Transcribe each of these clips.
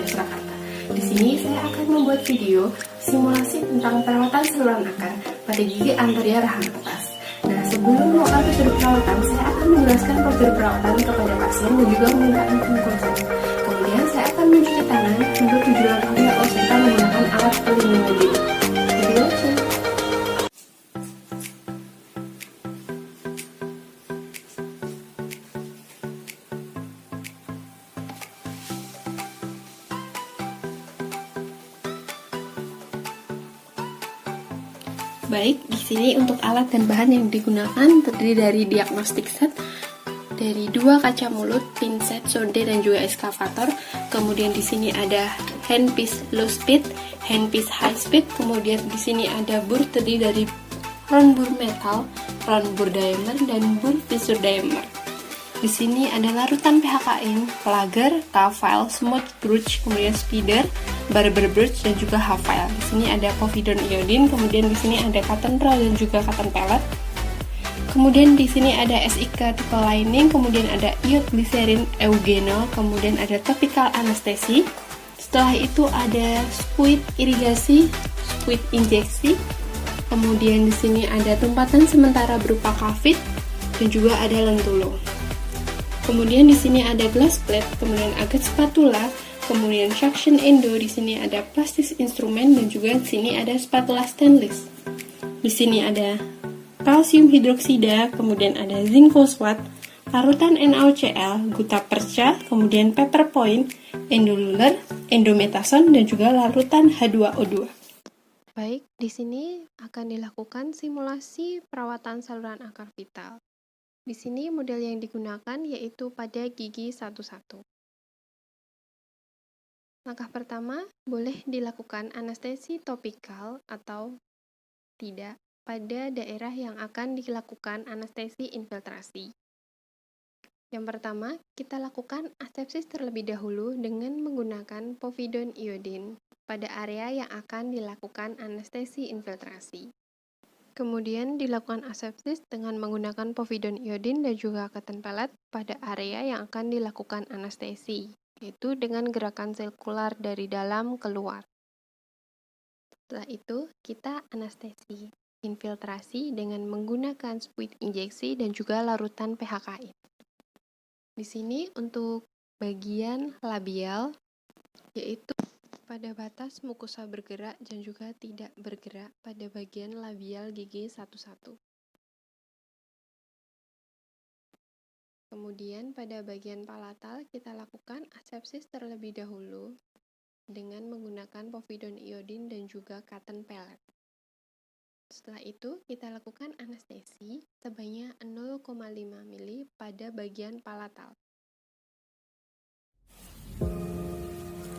Surakarta. Di sini saya akan membuat video simulasi tentang perawatan saluran akar pada gigi anterior rahang atas. Nah, sebelum melakukan prosedur perawatan, saya akan menjelaskan prosedur perawatan kepada pasien dan juga meminta izin konsen. Kemudian saya akan mencuci tangan untuk tujuan WHO serta menggunakan alat pelindung diri. Video langsung. Baik, di sini untuk alat dan bahan yang digunakan terdiri dari diagnostik set, dari 2 kaca mulut, pinset, sonde, dan juga eskavator. Kemudian di sini ada handpiece low speed, handpiece high speed. Kemudian di sini ada bur terdiri dari round bur metal, round bur diameter, dan bur fissure diameter. Di sini ada larutan PHKN, plugger, K-file, smooth brooch, kemudian speeder, barber brooch, dan juga H-file. Di sini ada povidone iodine, kemudian di sini ada cotton roll dan juga cotton pellet. Kemudian di sini ada SIK tipe lining, kemudian ada iod glycerin eugenol, kemudian ada topical anestesi. Setelah itu ada squid irigasi, squid injeksi. Kemudian di sini ada tempatan sementara berupa kafit dan juga ada lentulung. Kemudian di sini ada glass plate, kemudian agat spatula, kemudian suction endo. Di sini ada plastis instrumen dan juga di sini ada spatula stainless. Di sini ada kalsium hidroksida, kemudian ada zinc fosfat, larutan NaOCl, gutta perca, kemudian pepper point, endoluler, endometason, dan juga larutan H2O2. Baik, di sini akan dilakukan simulasi perawatan saluran akar vital. Di sini model yang digunakan yaitu pada gigi 1-1. Langkah pertama, boleh dilakukan anestesi topikal atau tidak pada daerah yang akan dilakukan anestesi infiltrasi. Yang pertama, kita lakukan asepsis terlebih dahulu dengan menggunakan povidone iodine pada area yang akan dilakukan anestesi infiltrasi. Kemudian dilakukan asepsis dengan menggunakan povidone iodine dan juga cotton pellet pada area yang akan dilakukan anestesi, yaitu dengan gerakan sirkular dari dalam keluar. Setelah itu, kita anestesi infiltrasi dengan menggunakan squid injeksi dan juga larutan PHKN. Di sini untuk bagian labial, yaitu pada batas mukosa bergerak dan juga tidak bergerak pada bagian labial gigi 1-1. Kemudian pada bagian palatal kita lakukan asepsis terlebih dahulu dengan menggunakan povidone iodine dan juga cotton pellet. Setelah itu kita lakukan anestesi sebanyak 0,5 ml pada bagian palatal.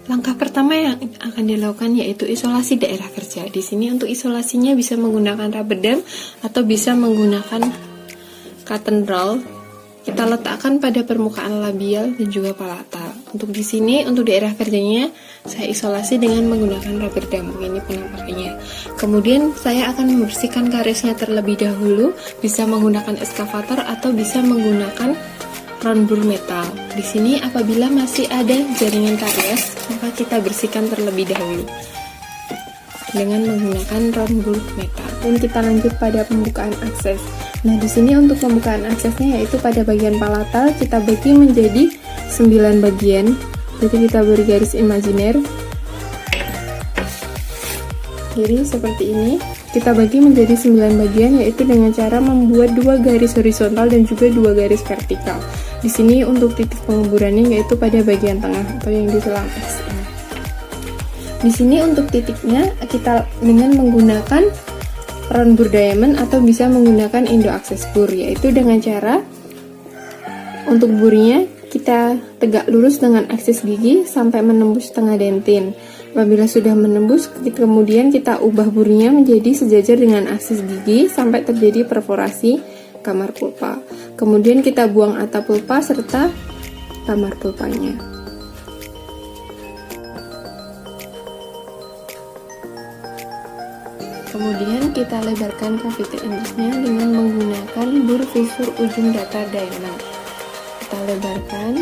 Langkah pertama yang akan dilakukan yaitu isolasi daerah kerja. Di sini untuk isolasinya bisa menggunakan rubber dam atau bisa menggunakan cotton roll. Kita letakkan pada permukaan labial dan juga palatal. Untuk di sini untuk daerah kerjanya saya isolasi dengan menggunakan rubber dam. Ini penampakannya. Kemudian saya akan membersihkan karesnya terlebih dahulu, bisa menggunakan eskavator atau bisa menggunakan round bur metal. Di sini apabila masih ada jaringan karies, maka kita bersihkan terlebih dahulu dengan menggunakan round bur metal. Dan kita lanjut pada pembukaan akses. Nah, di sini untuk pembukaan aksesnya yaitu pada bagian palatal kita bagi menjadi 9 bagian. Jadi kita beri garis imajiner. Jadi seperti ini. Kita bagi menjadi 9 bagian yaitu dengan cara membuat 2 garis horizontal dan juga 2 garis vertikal. Di sini untuk titik pengemburannya yaitu pada bagian tengah atau yang di selang X. Di sini untuk titiknya kita dengan menggunakan round bur diamond atau bisa menggunakan endo akses bur, yaitu dengan cara untuk burnya kita tegak lurus dengan aksis gigi sampai menembus tengah dentin. Apabila sudah menembus, kemudian kita ubah burnya menjadi sejajar dengan aksis gigi sampai terjadi perforasi kamar pulpa. Kemudian kita buang atap pulpa serta kamar pulpanya. Kemudian kita lebarkan cavity endosnya dengan menggunakan bur fissure ujung datar diamond. Kita lebarkan.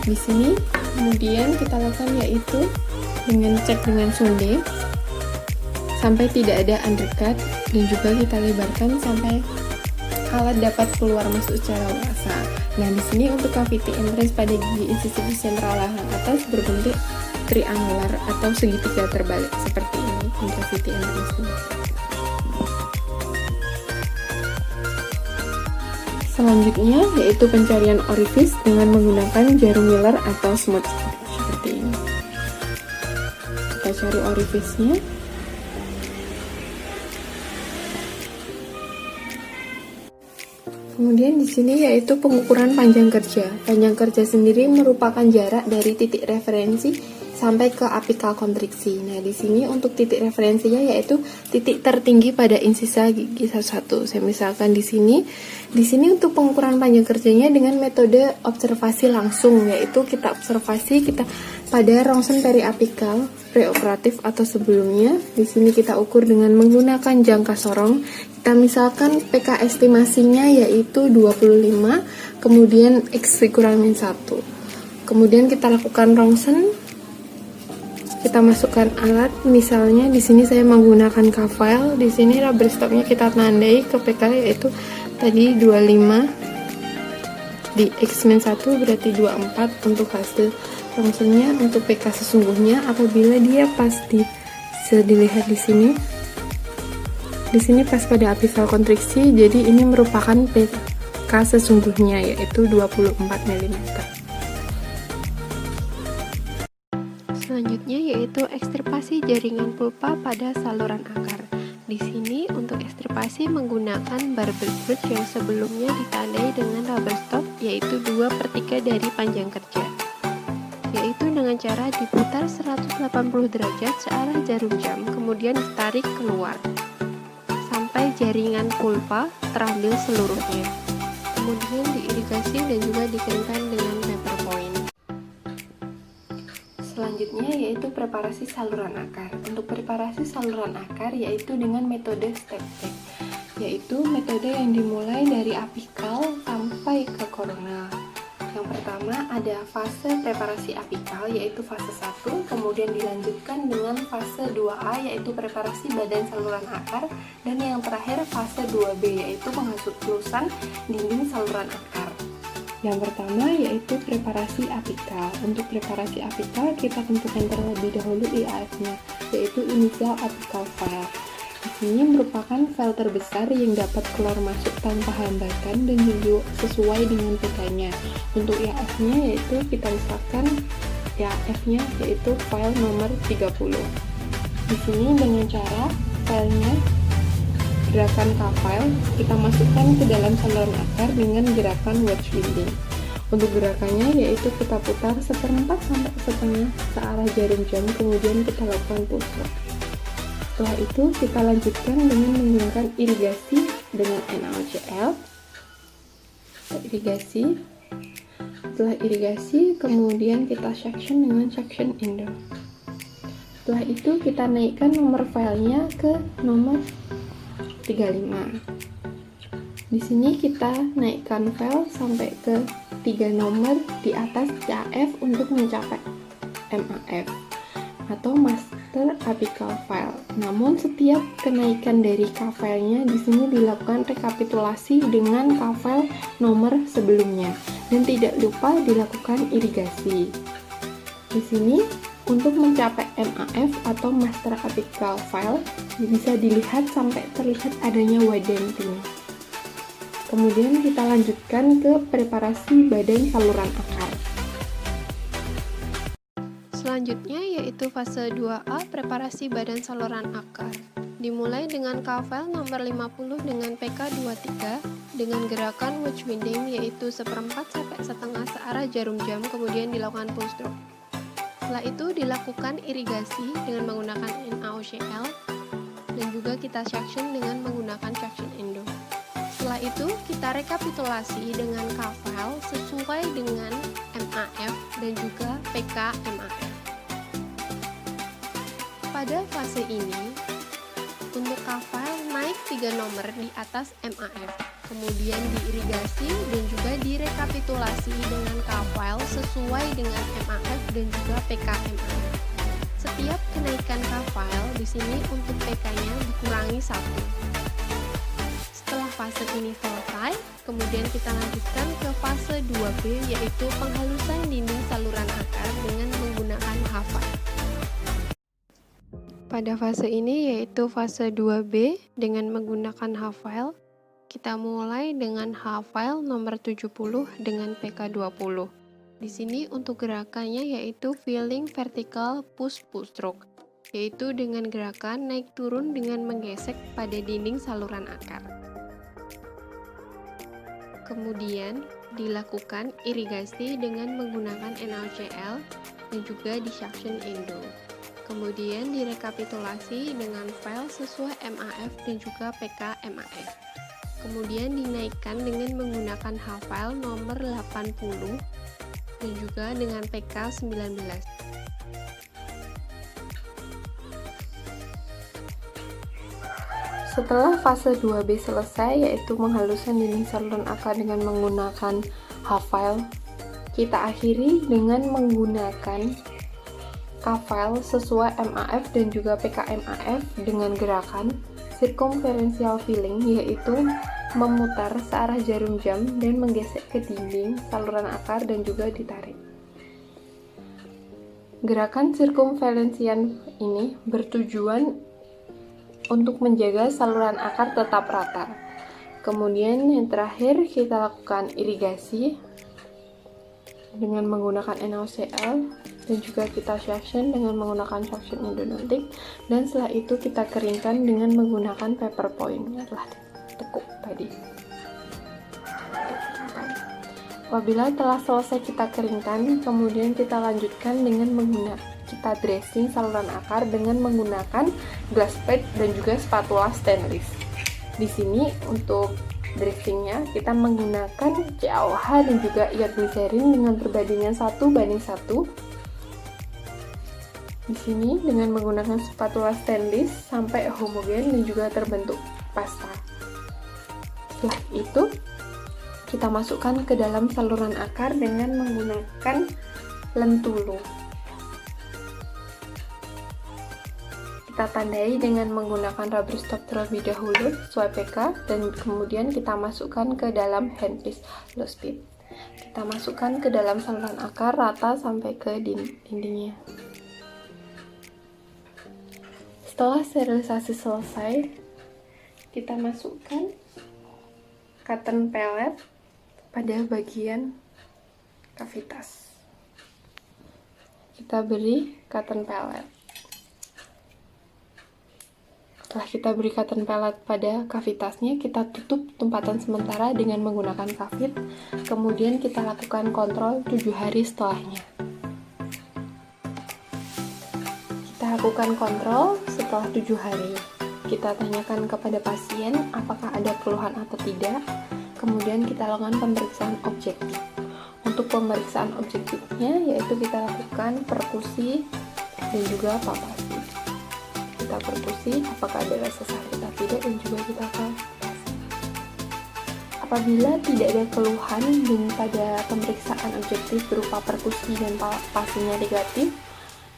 Di sini kemudian kita lakukan yaitu dengan cek dengan sonde sampai tidak ada undercut, dan juga kita lebarkan sampai alat dapat keluar masuk secara luasa. Nah, di sini untuk cavity entrance pada gigi insisif sentral lahang atas berbentuk triangular atau segitiga terbalik seperti ini untuk cavity entrance. Selanjutnya yaitu pencarian orifice dengan menggunakan jarum Miller atau smooth seperti ini. Kita cari orifice-nya. Kemudian di sini yaitu pengukuran panjang kerja. Panjang kerja sendiri merupakan jarak dari titik referensi sampai ke apikal kontriksi. Nah, di sini untuk titik referensinya yaitu titik tertinggi pada insisa gigi 11. Saya misalkan di sini untuk pengukuran panjang kerjanya dengan metode observasi langsung, yaitu kita observasi pada rongsen periapikal preoperatif atau sebelumnya. Di sini kita ukur dengan menggunakan jangka sorong. Kita misalkan PK estimasinya yaitu 25, kemudian X kurang min 1. Kemudian kita lakukan rongsen. Kita masukkan alat, misalnya di sini saya menggunakan K-file. Di sini rubber stopnya kita tandai ke PK yaitu tadi 25 di X-1 berarti 24 untuk hasil rongsennya. Untuk PK sesungguhnya apabila dia pas bisa dilihat di sini. Di sini pas pada apikal kontriksi, jadi ini merupakan PK sesungguhnya yaitu 24 mm. Selanjutnya yaitu ekstirpasi jaringan pulpa pada saluran akar. Di sini untuk ekstirpasi menggunakan barbell bridge yang sebelumnya ditandai dengan rubber stop yaitu 2/3 dari panjang kerja, yaitu dengan cara diputar 180 derajat searah jarum jam, kemudian ditarik keluar sampai jaringan pulpa terambil seluruhnya, kemudian diirigasi dan juga dikeringkan dengan paper point. Selanjutnya yaitu preparasi saluran akar. Untuk preparasi saluran akar yaitu dengan metode step check, yaitu metode yang dimulai dari apikal sampai ke koronal. Yang pertama ada fase preparasi apikal yaitu fase 1, kemudian dilanjutkan dengan fase 2A yaitu preparasi badan saluran akar, dan yang terakhir fase 2B yaitu penghasutan dinding saluran akar. Yang pertama yaitu preparasi apikal. Untuk preparasi apikal kita tentukan terlebih dahulu IAF-nya, yaitu initial apical file. Di sini merupakan file terbesar yang dapat keluar masuk tanpa hambatan dan juga sesuai dengan PK-nya. Untuk IAF-nya yaitu kita misalkan IAF-nya yaitu file nomor 30. Di sini dengan cara filenya gerakan K-file kita masukkan ke dalam saluran akar dengan gerakan wedge winding. Untuk gerakannya yaitu kita putar 1/4 sampai setengah searah jarum jam, kemudian kita lakukan pull stop. Setelah itu kita lanjutkan dengan menggunakan irigasi dengan NaOCl. Setelah irigasi kemudian kita suction dengan suction endo. Setelah itu kita naikkan nomor filenya ke nomor 35. Di sini kita naikkan file sampai ke 3 nomor di atas CAF untuk mencapai MAF atau Master Apical File. Namun setiap kenaikan dari K-file-nya di sini dilakukan rekapitulasi dengan K-file nomor sebelumnya dan tidak lupa dilakukan irigasi. Di sini untuk mencapai MAF atau Master Apical File bisa dilihat sampai terlihat adanya wadenting. Kemudian kita lanjutkan ke preparasi badan saluran akar. Selanjutnya yaitu fase 2A preparasi badan saluran akar. Dimulai dengan K-file nomor 50 dengan PK 23 dengan gerakan wedge winding yaitu 1/4 sampai setengah searah jarum jam, kemudian dilakukan pull stroke. Setelah itu dilakukan irigasi dengan menggunakan NaOCl dan juga kita suction dengan menggunakan suction endo. Setelah itu kita rekapitulasi dengan K-file sesuai dengan MAF dan juga PK MAF. Pada fase ini untuk K-file naik 3 nomor di atas MAF. kemudian diirigasi dan juga direkapitulasi dengan K-file sesuai dengan MAF dan juga PKMAF. Setiap kenaikan K-file di sini untuk PK-nya dikurangi 1. Setelah fase ini selesai, kemudian kita lanjutkan ke fase 2B, yaitu penghalusan dinding saluran akar dengan menggunakan H-file. Pada fase ini yaitu fase 2B dengan menggunakan H-file, kita mulai dengan H-file nomor 70 dengan PK20. Di sini untuk gerakannya yaitu filling vertical push-push stroke, yaitu dengan gerakan naik turun dengan menggesek pada dinding saluran akar. Kemudian dilakukan irigasi dengan menggunakan NaOCl dan juga di suction endo. Kemudian direkapitulasi dengan file sesuai MAF dan juga PKMAF. Kemudian dinaikkan dengan menggunakan H-file nomor 80 dan juga dengan PK19. Setelah fase 2B selesai, yaitu penghalusan dinding saluran akar dengan menggunakan H-file, kita akhiri dengan menggunakan K-file sesuai MAF dan juga PKMAF dengan gerakan circumferential filling, yaitu memutar searah jarum jam dan menggesek ke dinding saluran akar dan juga ditarik. Gerakan circumferential ini bertujuan untuk menjaga saluran akar tetap rata. Kemudian yang terakhir kita lakukan irigasi dengan menggunakan NaOCl dan juga kita suction dengan menggunakan suction endodontic, dan setelah itu kita keringkan dengan menggunakan paper point yang telah ditekuk tadi. Apabila telah selesai kita keringkan, kemudian kita lanjutkan dengan kita dressing saluran akar dengan menggunakan glass plate dan juga spatula stainless. Di sini untuk dressingnya kita menggunakan CaOH dan juga iot glycerin dengan perbandingan 1:1. Di sini dengan menggunakan spatula stainless sampai homogen dan juga terbentuk pasta. Setelah itu kita masukkan ke dalam saluran akar dengan menggunakan lentulu. Kita tandai dengan menggunakan rubber stop terlebih dahulu sesuai PK, dan kemudian kita masukkan ke dalam handpiece low speed. Kita masukkan ke dalam saluran akar rata sampai ke dindingnya. Setelah sterilisasi selesai, kita masukkan cotton pellet pada bagian kavitas. Kita beri cotton pellet. Setelah kita beri cotton pellet pada kavitasnya, kita tutup tempatan sementara dengan menggunakan kavit. Kemudian kita lakukan kontrol 7 hari setelahnya. Kita lakukan kontrol setelah 7 hari. Kita tanyakan kepada pasien apakah ada keluhan atau tidak. Kemudian kita lakukan pemeriksaan objektif. Untuk pemeriksaan objektifnya yaitu kita lakukan perkusi dan juga palpasi. Kita perkusi apakah ada rasa sakit atau tidak, dan juga kita palpasi. Apabila tidak ada keluhan dan pada pemeriksaan objektif berupa perkusi dan palpasinya negatif,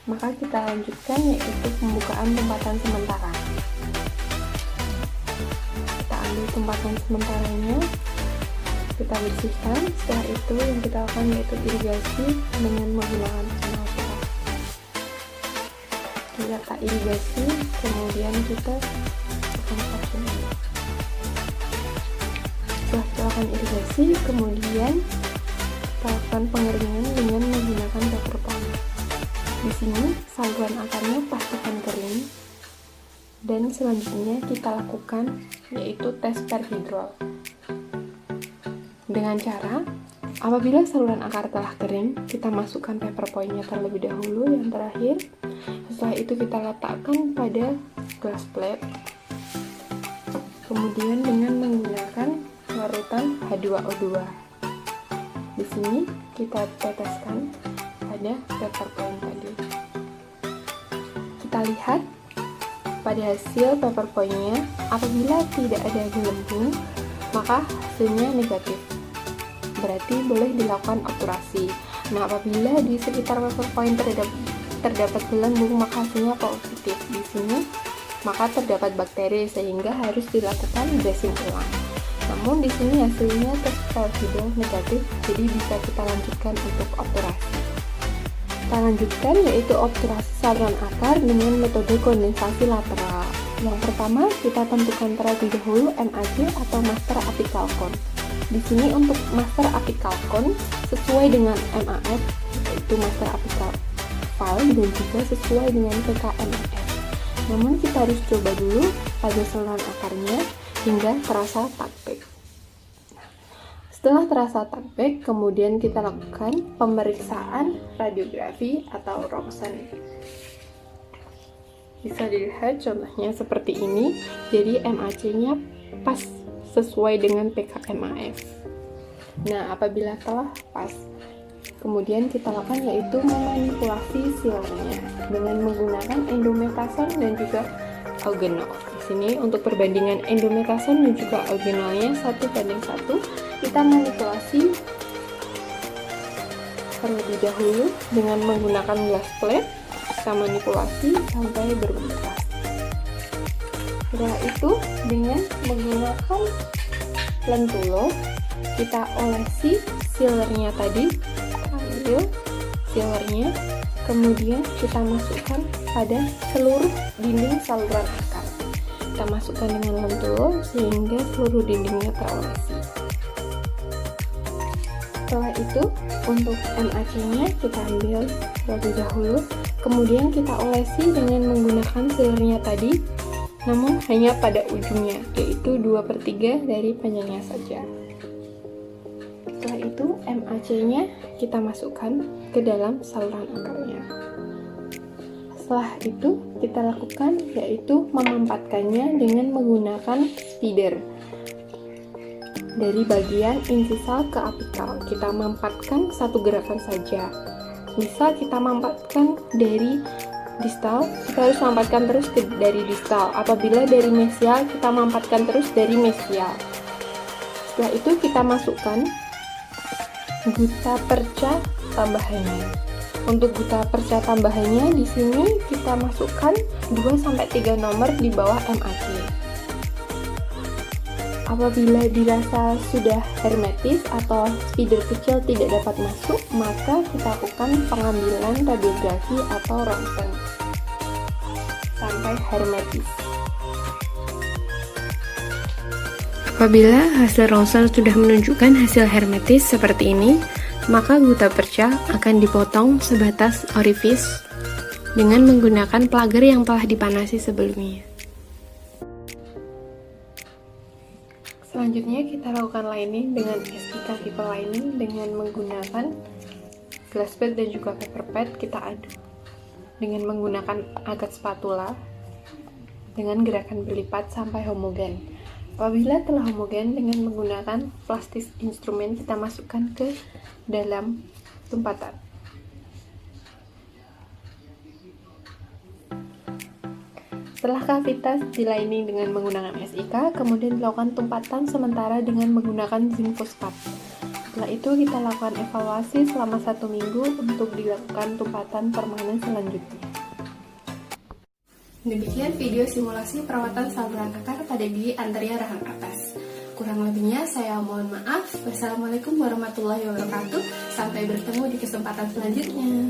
maka kita lanjutkan yaitu pembukaan tempatan sementara. Kita ambil tempatan sementaranya, kita bersihkan. Setelah itu yang kita lakukan yaitu irigasi dengan menggunakan NaOCl. Kita irigasi, kemudian kita lakukan suction. Setelah kita lakukan irigasi, kemudian kita lakukan pengeringan dengan menggunakan paper point. Di sini saluran akarnya pastikan kering, dan selanjutnya kita lakukan yaitu tes perhidrol. Dengan cara apabila saluran akar telah kering, kita masukkan paper point-nya terlebih dahulu yang terakhir. Setelah itu kita letakkan pada glass plate. Kemudian dengan menggunakan larutan H2O2. Di sini kita teteskan pada paper point tadi. Kita lihat pada hasil paper point-nya, apabila tidak ada gelembung, maka hasilnya negatif. Berarti boleh dilakukan obturasi. Nah, apabila di sekitar wafer point terdapat gelembung, maka hasilnya positif. Di sini maka terdapat bakteri sehingga harus dilakukan dressing ulang. Namun di sini hasilnya tersudah negatif, jadi bisa kita lanjutkan untuk obturasi. Kita lanjutkan yaitu obturasi saluran akar dengan metode kondensasi lateral. Yang pertama, kita tentukan terlebih dahulu MAC atau master apical cone. Di sini untuk master apical cone sesuai dengan MAF, yaitu master apical file, dan juga sesuai dengan PKMF. Namun kita harus coba dulu pada saluran akarnya hingga terasa takbek. Setelah terasa takbek, kemudian kita lakukan pemeriksaan radiografi atau ronsen. Bisa dilihat contohnya seperti ini. Jadi MAC-nya pas sesuai dengan PKMAF. Nah, apabila telah pas, kemudian kita lakukan yaitu memanipulasi sealernya dengan menggunakan endometason dan juga eugenol. Di sini untuk perbandingan endometason dan juga eugenolnya 1:1. Kita manipulasi terlebih dahulu dengan menggunakan glass plate. Kita manipulasi sampai berbekas. Setelah itu dengan menggunakan lentulo kita olesi sealernya tadi, ambil sealernya, kemudian kita masukkan pada seluruh dinding saluran akar. Kita masukkan dengan lentulo sehingga seluruh dindingnya terolesi. Setelah itu untuk MAC-nya kita ambil terlebih dahulu, kemudian kita olesi dengan menggunakan sealernya tadi, namun hanya pada ujungnya, yaitu 2/3 dari panjangnya saja. Setelah itu MAC-nya kita masukkan ke dalam saluran akarnya. Setelah itu kita lakukan yaitu memampatkannya dengan menggunakan spider. Dari bagian insisal ke apikal, kita mampatkan satu gerakan saja. Bisa kita mampatkan dari distal, kita harus mampatkan terus dari distal. Apabila dari mesial, kita mampatkan terus dari mesial. Setelah itu kita masukkan guta perca tambahannya. Untuk guta perca tambahannya di sini kita masukkan 2-3 nomor di bawah MAC. Apabila dirasa sudah hermetis atau spider kecil tidak dapat masuk, maka kita lakukan pengambilan radiografi atau ronsen sampai hermetis. Apabila hasil ronsen sudah menunjukkan hasil hermetis seperti ini, maka guta perca akan dipotong sebatas orifis dengan menggunakan plugger yang telah dipanasi sebelumnya. Selanjutnya kita lakukan lining dengan SIK tipe lining dengan menggunakan glass pad dan juga paper pad. Kita aduk dengan menggunakan agat spatula dengan gerakan berlipat sampai homogen. Apabila telah homogen, dengan menggunakan plastis instrumen kita masukkan ke dalam tumpatan. Setelah kavitas di lining dengan menggunakan SIK, kemudian dilakukan tumpatan sementara dengan menggunakan zinc fosfat. Setelah itu kita lakukan evaluasi selama 1 minggu untuk dilakukan tumpatan permanen selanjutnya. Demikian video simulasi perawatan saluran akar pada gigi anterior rahang atas. Kurang lebihnya saya mohon maaf. Wassalamualaikum warahmatullahi wabarakatuh. Sampai bertemu di kesempatan selanjutnya.